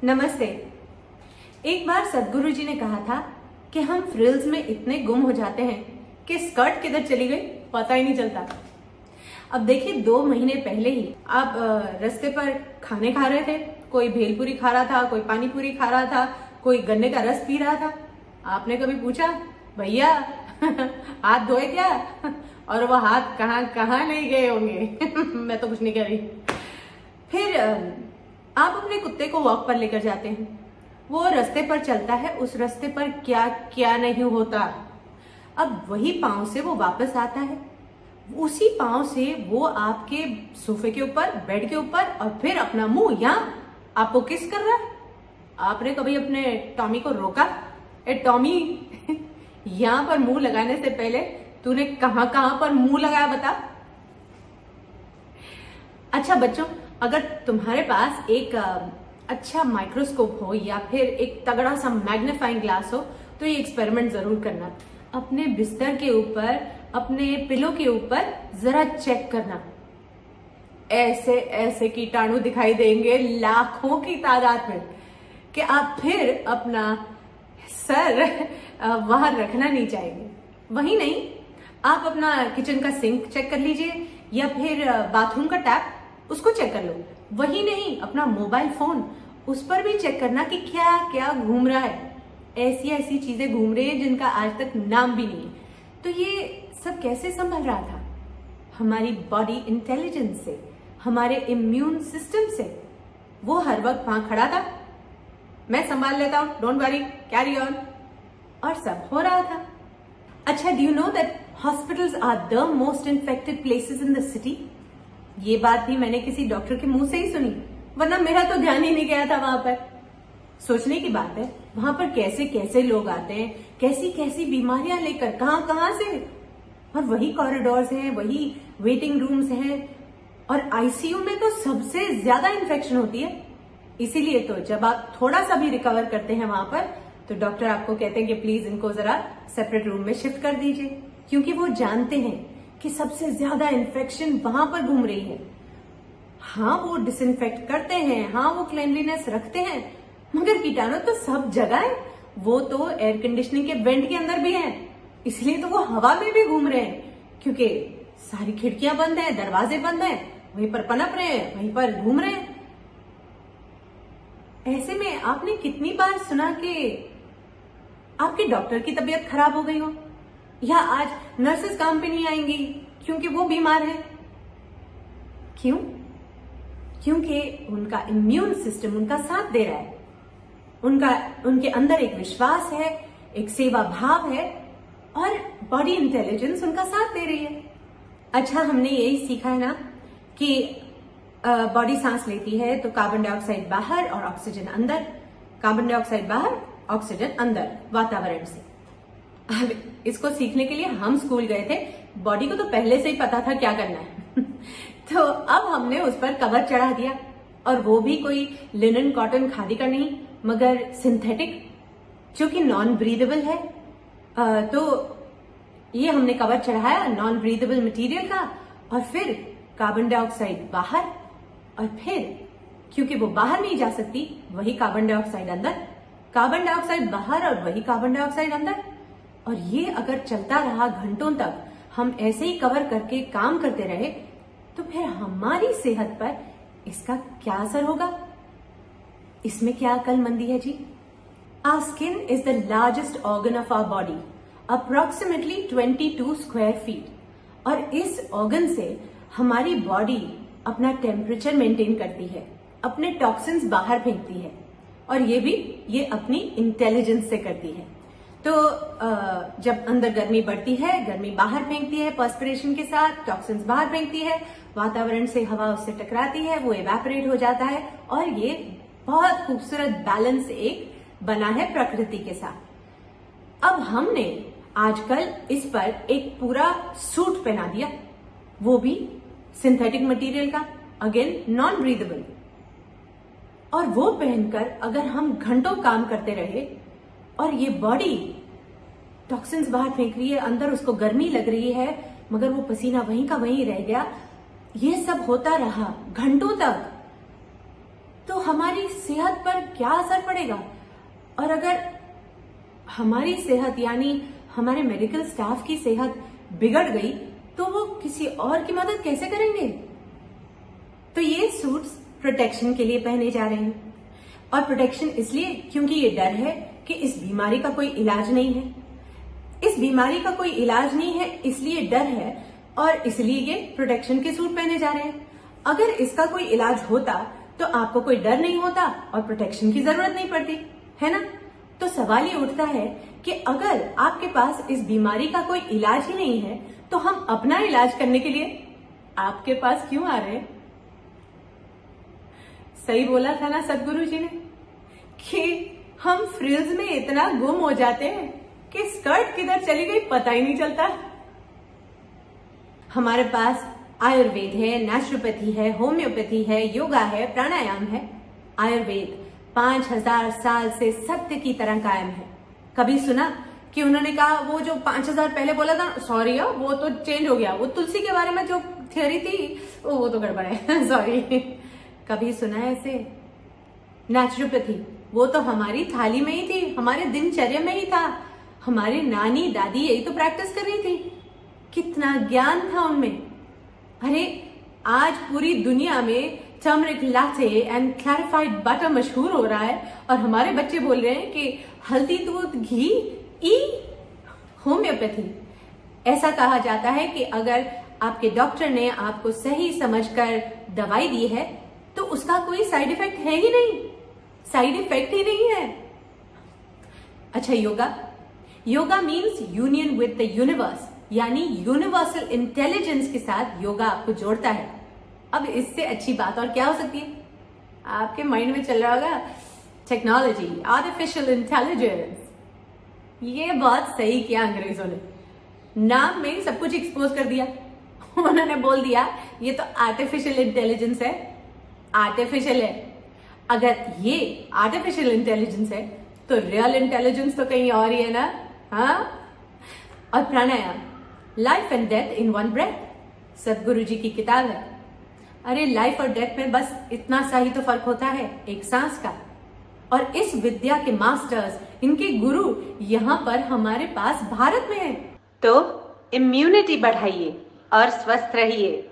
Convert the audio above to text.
नमस्ते। एक बार सदगुरु जी ने कहा था कि हम फ्रिल्स में इतने गुम हो जाते हैं कि स्कर्ट किधर चली गई पता ही नहीं चलता। अब देखिए 2 महीने पहले ही आप रास्ते पर खाने खा रहे थे, कोई भेलपूरी खा रहा था, कोई पानी पूरी खा रहा था, कोई गन्ने का रस पी रहा था। आपने कभी पूछा भैया हाथ धोए क्या? और वो हाथ कहाँ कहाँ ले गए होंगे मैं तो कुछ नहीं कह रही। फिर आप अपने कुत्ते को वॉक पर लेकर जाते हैं, वो रास्ते पर चलता है, उस रास्ते पर क्या क्या नहीं होता। अब वही पांव से वो वापस आता है, उसी पांव से वो आपके सोफे के ऊपर, बेड के ऊपर, और फिर अपना मुंह यहाँ आपको किस कर रहा है। आपने कभी अपने टॉमी को रोका, ए टॉमी यहाँ पर मुंह लगाने से पहले तूने कहां कहां पर मुंह लगाया बता। अच्छा बच्चों, अगर तुम्हारे पास एक अच्छा माइक्रोस्कोप हो या फिर एक तगड़ा सा मैग्नीफाइंग ग्लास हो तो ये एक्सपेरिमेंट जरूर करना। अपने बिस्तर के ऊपर, अपने पिलो के ऊपर जरा चेक करना, ऐसे ऐसे कीटाणु दिखाई देंगे लाखों की तादाद में कि आप फिर अपना सर वहां रखना नहीं चाहेंगे। वही नहीं, आप अपना किचन का सिंक चेक कर लीजिए या फिर बाथरूम का टैप उसको चेक कर लो। वही नहीं, अपना मोबाइल फोन उस पर भी चेक करना कि क्या क्या घूम रहा है। ऐसी ऐसी चीजें घूम रही है जिनका आज तक नाम भी नहीं है। तो ये सब कैसे संभल रहा था? हमारी बॉडी इंटेलिजेंस से, हमारे इम्यून सिस्टम से। वो हर वक्त वहां खड़ा था, मैं संभाल लेता हूं, डोंट वरी, कैरी ऑन, और सब हो रहा था। अच्छा, do you know that hospitals are the most infected places in the city? ये बात भी मैंने किसी डॉक्टर के मुंह से ही सुनी, वरना मेरा तो ध्यान ही नहीं गया था वहां पर। सोचने की बात है, वहां पर कैसे कैसे लोग आते हैं, कैसी कैसी बीमारियां लेकर, कहां कहां से। और वही कॉरिडोर्स हैं, वही वेटिंग रूम्स हैं, और आईसीयू में तो सबसे ज्यादा इन्फेक्शन होती है। इसीलिए तो जब आप थोड़ा सा भी रिकवर करते हैं वहां पर, तो डॉक्टर आपको कहते हैं कि प्लीज इनको जरा सेपरेट रूम में शिफ्ट कर दीजिए, क्योंकि वो जानते हैं कि सबसे ज्यादा इन्फेक्शन वहां पर घूम रही है। हाँ, वो डिसइंफेक्ट करते हैं, हाँ वो क्लीनलीनेस रखते हैं, मगर कीटाणु तो सब जगह है। वो तो एयर कंडीशनिंग के वेंट के अंदर भी है, इसलिए तो वो हवा में भी घूम रहे हैं, क्योंकि सारी खिड़कियां बंद है, दरवाजे बंद है, वहीं पर पनप रहे हैं, वहीं पर घूम रहे हैं। ऐसे में आपने कितनी बार सुना कि आपके डॉक्टर की तबीयत खराब हो गई हो, या आज नर्सेस काम पे नहीं आएंगी क्योंकि वो बीमार है। क्यों? क्योंकि उनका इम्यून सिस्टम उनका साथ दे रहा है, उनके अंदर एक विश्वास है, एक सेवा भाव है, और बॉडी इंटेलिजेंस उनका साथ दे रही है। अच्छा, हमने यही सीखा है ना कि बॉडी सांस लेती है तो कार्बन डाइऑक्साइड बाहर और ऑक्सीजन अंदर, कार्बन डाइऑक्साइड बाहर, ऑक्सीजन अंदर वातावरण से। अब इसको सीखने के लिए हम स्कूल गए थे, बॉडी को तो पहले से ही पता था क्या करना है तो अब हमने उस पर कवर चढ़ा दिया, और वो भी कोई लिनन, कॉटन, खादी का नहीं, मगर सिंथेटिक, जो कि नॉन ब्रीदेबल है। तो ये हमने कवर चढ़ाया नॉन ब्रीदेबल मटेरियल का, और फिर कार्बन डाइऑक्साइड बाहर, और फिर क्योंकि वो बाहर नहीं जा सकती, वही कार्बन डाइऑक्साइड अंदर, कार्बन डाइऑक्साइड बाहर और वही कार्बन डाइऑक्साइड अंदर। और ये अगर चलता रहा घंटों तक, हम ऐसे ही कवर करके काम करते रहे, तो फिर हमारी सेहत पर इसका क्या असर होगा? इसमें क्या अक्लमंदी है जी? Our skin is the largest organ of our body, approximately 22 square feet. और इस ऑर्गन से हमारी बॉडी अपना टेम्परेचर मेंटेन करती है, अपने टॉक्सिन्स बाहर फेंकती है, और ये अपनी इंटेलिजेंस से करती है। तो जब अंदर गर्मी बढ़ती है, गर्मी बाहर फेंकती है, पर्सपिरेशन के साथ टॉक्सिन्स बाहर फेंकती है, वातावरण से हवा उससे टकराती है, वो इवेपोरेट हो जाता है, और ये बहुत खूबसूरत बैलेंस एक बना है प्रकृति के साथ। अब हमने आजकल इस पर एक पूरा सूट पहना दिया, वो भी सिंथेटिक मटेरियल का, अगेन नॉन ब्रीदेबल। और वो पहनकर अगर हम घंटों काम करते रहे, और ये बॉडी टॉक्सिन्स बाहर फेंक रही है, अंदर उसको गर्मी लग रही है, मगर वो पसीना वहीं का वहीं रह गया, ये सब होता रहा घंटों तक, तो हमारी सेहत पर क्या असर पड़ेगा? और अगर हमारी सेहत यानी हमारे मेडिकल स्टाफ की सेहत बिगड़ गई तो वो किसी और की मदद कैसे करेंगे? तो ये सूट्स प्रोटेक्शन के लिए पहने जा रहे हैं, और प्रोटेक्शन इसलिए क्योंकि ये डर है कि इस बीमारी का कोई इलाज नहीं है। इस बीमारी का कोई इलाज नहीं है इसलिए डर है, और इसलिए ये प्रोटेक्शन के सूट पहने जा रहे हैं। अगर इसका कोई इलाज होता तो आपको कोई डर नहीं होता और प्रोटेक्शन की जरूरत नहीं पड़ती, है ना? तो सवाल ये उठता है कि अगर आपके पास इस बीमारी का कोई इलाज ही नहीं है तो हम अपना इलाज करने के लिए आपके पास क्यों आ रहे हैं? सही बोला था ना सदगुरु जी ने कि हम फ्रिल्स में इतना गुम हो जाते हैं कि स्कर्ट किधर चली गई पता ही नहीं चलता। हमारे पास आयुर्वेद है, नेचुरोपैथी है, होम्योपैथी है, योगा है, प्राणायाम है। आयुर्वेद 5000 साल से सत्य की तरह कायम है। कभी सुना कि उन्होंने कहा वो जो 5000 पहले बोला था, सॉरी वो तो चेंज हो गया, वो तुलसी के बारे में जो थ्योरी थी वो तो गड़बड़ है सॉरी। कभी सुना है ऐसे? नेचुरोपैथी वो तो हमारी थाली में ही थी, हमारे दिनचर्या में ही था। हमारी नानी दादी यही तो प्रैक्टिस कर रही थी। कितना ज्ञान था उनमें। अरे आज पूरी दुनिया में turmeric latte and clarified butter मशहूर हो रहा है और हमारे बच्चे बोल रहे हैं कि हल्दी दूध घी ई होम्योपैथी। ऐसा कहा जाता है कि अगर आपके डॉक्टर ने आपको सही समझकर दवाई दी है तो उसका कोई साइड इफेक्ट है ही नहीं, साइड इफेक्ट ही नहीं है। अच्छा, yoga means union with the universe, यानी यूनिवर्सल इंटेलिजेंस के साथ योगा आपको जोड़ता है। अब इससे अच्छी बात और क्या हो सकती है? आपके माइंड में चल रहा होगा टेक्नोलॉजी, आर्टिफिशियल इंटेलिजेंस। ये बहुत सही किया अंग्रेजों ने, नाम में सब कुछ एक्सपोज कर दिया। उन्होंने बोल दिया ये तो आर्टिफिशियल इंटेलिजेंस है, आर्टिफिशियल है। अगर ये आर्टिफिशियल इंटेलिजेंस है तो रियल इंटेलिजेंस तो कहीं और ही है ना? हाँ। और pranayama, life and death in one breath, Sadhguru ji की किताब है। अरे लाइफ और डेथ में बस इतना सा ही तो फर्क होता है, एक सांस का। और इस विद्या के मास्टर्स, इनके गुरु यहाँ पर हमारे पास भारत में है। तो इम्यूनिटी बढ़ाइए और स्वस्थ रहिए।